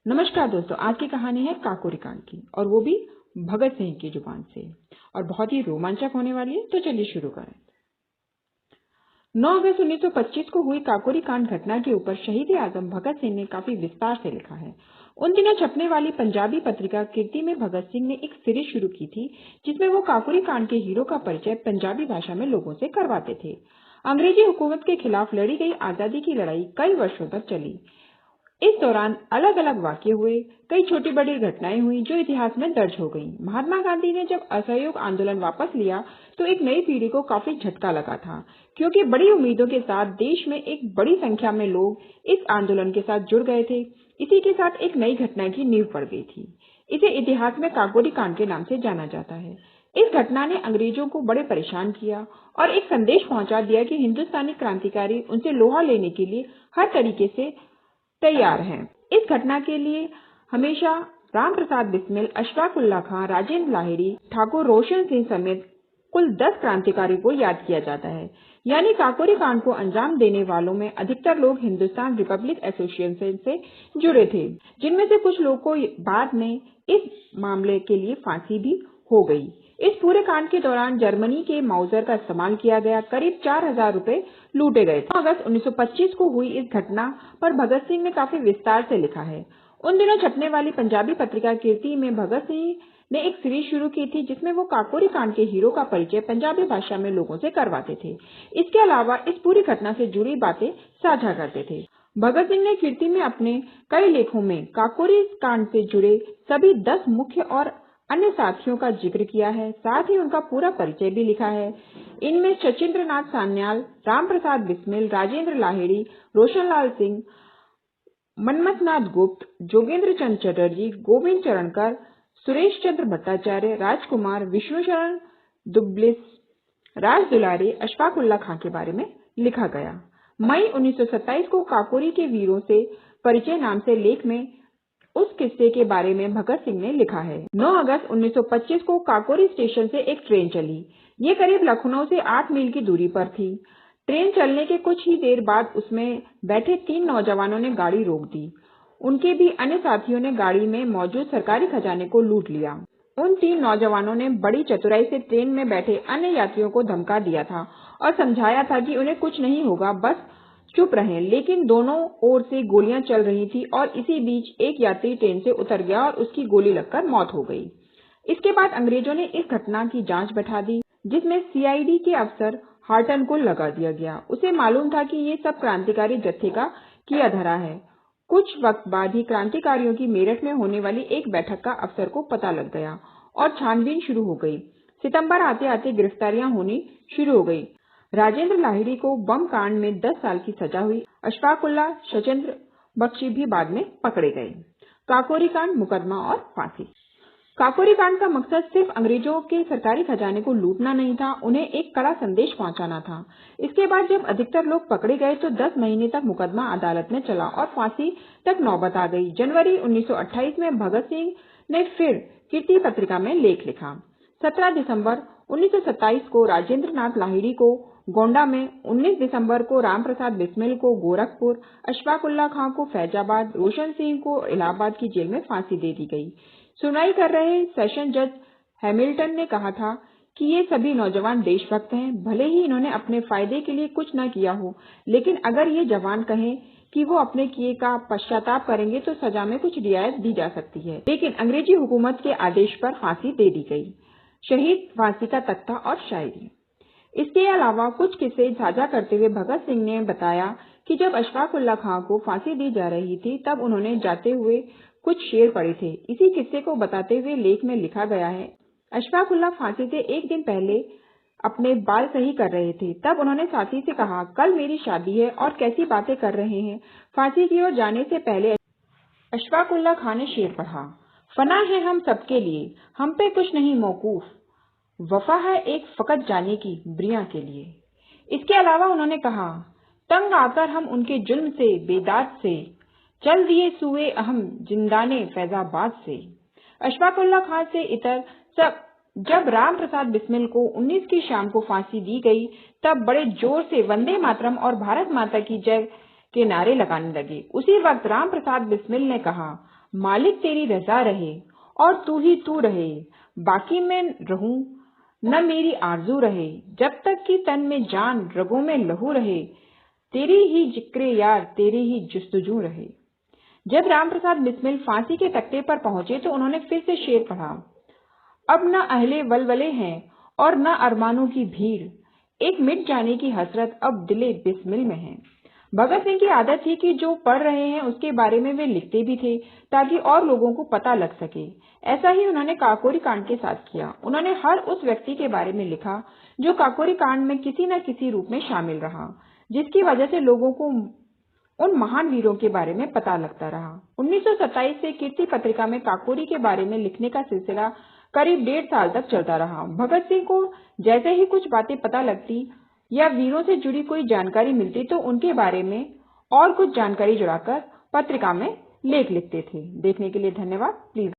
नमस्कार दोस्तों, आज की कहानी है काकोरी कांड की और वो भी भगत सिंह की जुबान से और बहुत ही रोमांचक होने वाली है। तो चलिए शुरू करें। 9 अगस्त 1925 को हुई काकोरी कांड घटना के ऊपर शहीद आजम भगत सिंह ने काफी विस्तार से लिखा है। उन दिनों छपने वाली पंजाबी पत्रिका कीर्ति में भगत सिंह ने एक सीरीज शुरू की थी जिसमें वो काकोरी कांड के हीरो का परिचय पंजाबी भाषा में लोगों से करवाते थे। अंग्रेजी हुकूमत के खिलाफ लड़ी गई आजादी की लड़ाई कई वर्षों तक चली। इस दौरान अलग अलग वाकये हुए, कई छोटी बड़ी घटनाएं हुई जो इतिहास में दर्ज हो गईं। महात्मा गांधी ने जब असहयोग आंदोलन वापस लिया तो एक नई पीढ़ी को काफी झटका लगा था, क्योंकि बड़ी उम्मीदों के साथ देश में एक बड़ी संख्या में लोग इस आंदोलन के साथ जुड़ गए थे। इसी के साथ एक नई घटना की नींव पड़ गई थी। इसे इतिहास में काकोरी कांड के नाम से जाना जाता है। इस घटना ने अंग्रेजों को बड़े परेशान किया और एक संदेश पहुंचा दिया कि हिंदुस्तानी क्रांतिकारी उनसे लोहा लेने के लिए हर तरीके से तैयार हैं। इस घटना के लिए हमेशा राम प्रसाद बिस्मिल, अशफाक उल्लाह खां, राजेंद्र लाहिड़ी, ठाकुर रोशन सिंह समेत कुल 10 क्रांतिकारियों को याद किया जाता है। यानी काकोरी कांड को अंजाम देने वालों में अधिकतर लोग हिंदुस्तान रिपब्लिक एसोसिएशन से जुड़े थे, जिनमें से कुछ लोगों को बाद में इस मामले के लिए फांसी भी हो गई। इस पूरे कांड के दौरान जर्मनी के माउजर का इस्तेमाल किया गया। करीब 4000 रुपए लूटे गए थे। अगस्त 1925 को हुई इस घटना पर भगत सिंह ने काफी विस्तार से लिखा है। उन दिनों छपने वाली पंजाबी पत्रिका कीर्ति में भगत सिंह ने एक सीरीज शुरू की थी जिसमें वो काकोरी कांड के हीरो का परिचय पंजाबी भाषा में लोगों से करवाते थे। इसके अलावा इस पूरी घटना से जुड़ी बातें साझा करते थे। भगत सिंह ने कीर्ति में अपने कई लेखों में काकोरी कांड से जुड़े सभी 10 मुख्य और अन्य साथियों का जिक्र किया है। साथ ही उनका पूरा परिचय भी लिखा है। इनमें सचिंद्र नाथ सान्याल, राम प्रसाद बिस्मिल, राजेंद्र लाहिड़ी, रोशनलाल सिंह, मन्मथ नाथ गुप्त, जोगेंद्र चंद चटर्जी, गोविंद चरणकर, सुरेश चंद्र भट्टाचार्य, राजकुमार, विष्णु शरण दुबलिस, राज दुलारी, अशफाक उल्लाह खां के बारे में लिखा गया। मई 1927 को काकोरी के वीरों से परिचय नाम से लेख में उस किस्से के बारे में भगत सिंह ने लिखा है। 9 अगस्त 1925 को काकोरी स्टेशन से एक ट्रेन चली। ये करीब लखनऊ से 8 मील की दूरी पर थी। ट्रेन चलने के कुछ ही देर बाद उसमें बैठे 3 नौजवानों ने गाड़ी रोक दी। उनके भी अन्य साथियों ने गाड़ी में मौजूद सरकारी खजाने को लूट लिया। उन 3 नौजवानों ने बड़ी चतुराई से ट्रेन में बैठे अन्य यात्रियों को धमका दिया था और समझाया था कि उन्हें कुछ नहीं होगा, बस चुप रहें। लेकिन दोनों ओर से गोलियां चल रही थी और इसी बीच एक यात्री ट्रेन से उतर गया और उसकी गोली लगकर मौत हो गई। इसके बाद अंग्रेजों ने इस घटना की जांच बैठा दी, जिसमें सीआईडी के अफसर हार्टन को लगा दिया गया। उसे मालूम था कि ये सब क्रांतिकारी जत्थे का किया धरा है। कुछ वक्त बाद ही क्रांतिकारियों की मेरठ में होने वाली एक बैठक का अफसर को पता लग गया और छानबीन शुरू हो गई। सितंबर आते आते गिरफ्तारियां होनी शुरू हो गई। राजेंद्र लाहिड़ी को बम कांड में 10 साल की सजा हुई। अशफाक उल्लाह, सचेंद्र बख्शी भी बाद में पकड़े गए। काकोरी कांड, मुकदमा और फांसी। काकोरी कांड का मकसद सिर्फ अंग्रेजों के सरकारी खजाने को लूटना नहीं था, उन्हें एक कड़ा संदेश पहुंचाना था। इसके बाद जब अधिकतर लोग पकड़े गए तो 10 महीने तक मुकदमा अदालत में चला और फांसी तक नौबत आ गई। जनवरी 1928 में भगत सिंह ने फिर कीर्ति पत्रिका में लेख लिखा। 17 दिसंबर 1927 को राजेंद्र नाथ लाहिड़ी को गोंडा में, 19 दिसंबर को राम प्रसाद बिस्मिल को गोरखपुर, अशफाक उल्लाह खां को फैजाबाद, रोशन सिंह को इलाहाबाद की जेल में फांसी दे दी गई। सुनवाई कर रहे सेशन जज हैमिल्टन ने कहा था कि ये सभी नौजवान देशभक्त हैं। भले ही इन्होंने अपने फायदे के लिए कुछ न किया हो, लेकिन अगर ये जवान कहें कि वो अपने किए का पश्चाताप करेंगे तो सजा में कुछ रियायत दी जा सकती है। लेकिन अंग्रेजी हुकूमत के आदेश पर फांसी दे दी गई। शहीद फांसी का तख्ता और शायरी। इसके अलावा कुछ किस्से साझा करते हुए भगत सिंह ने बताया कि जब अशफाक उल्लाह खां को फांसी दी जा रही थी तब उन्होंने जाते हुए कुछ शेर पढ़े थे। इसी किस्से को बताते हुए लेख में लिखा गया है, अशफाक उल्लाह फांसी से एक दिन पहले अपने बाल सही कर रहे थे, तब उन्होंने साथी से कहा, कल मेरी शादी है और कैसी बातें कर रहे हैं। फांसी की ओर जाने से पहले अशफाक उल्लाह खां ने शेर पढ़ा, फना है हम सबके लिए, हम पे कुछ नहीं मौकूफ, वफा है एक फकत जाने की ब्रिया के लिए। इसके अलावा उन्होंने कहा, तंग आकर हम उनके जुल्म से बेदाद से चल दिए सुए अहम जिंदाने फैजाबाद से। अशफाक उल्लाह खां से इतर सब जब राम प्रसाद बिस्मिल को 19 की शाम को फांसी दी गई तब बड़े जोर से वंदे मातरम और भारत माता की जय के नारे लगाने लगे। उसी वक्त राम प्रसाद बिस्मिल ने कहा, मालिक तेरी रजा रहे और तू ही तू रहे, बाकी मैं रहूं न मेरी आरज़ू रहे, जब तक कि तन में जान रगों में लहू रहे, तेरी ही जिक्रे यार तेरी ही जुस्तजू रहे। जब रामप्रसाद बिस्मिल फांसी के तख्ते पर पहुंचे तो उन्होंने फिर से शेर पढ़ा, अब न अहले वलवले हैं और न अरमानों की भीड़, एक मिट जाने की हसरत अब दिले बिस्मिल में है। भगत सिंह की आदत थी कि जो पढ़ रहे हैं उसके बारे में वे लिखते भी थे ताकि और लोगों को पता लग सके। ऐसा ही उन्होंने काकोरी कांड के साथ किया। उन्होंने हर उस व्यक्ति के बारे में लिखा जो काकोरी कांड में किसी न किसी रूप में शामिल रहा, जिसकी वजह से लोगों को उन महान वीरों के बारे में पता लगता रहा। 1927 से कीर्ति पत्रिका में काकोरी के बारे में लिखने का सिलसिला करीब 1.5 साल तक चलता रहा। भगत सिंह को जैसे ही कुछ बातें पता लगती या वीरों से जुड़ी कोई जानकारी मिलती तो उनके बारे में और कुछ जानकारी जुड़ाकर पत्रिका में लेख लिखते थे। देखने के लिए धन्यवाद। प्लीज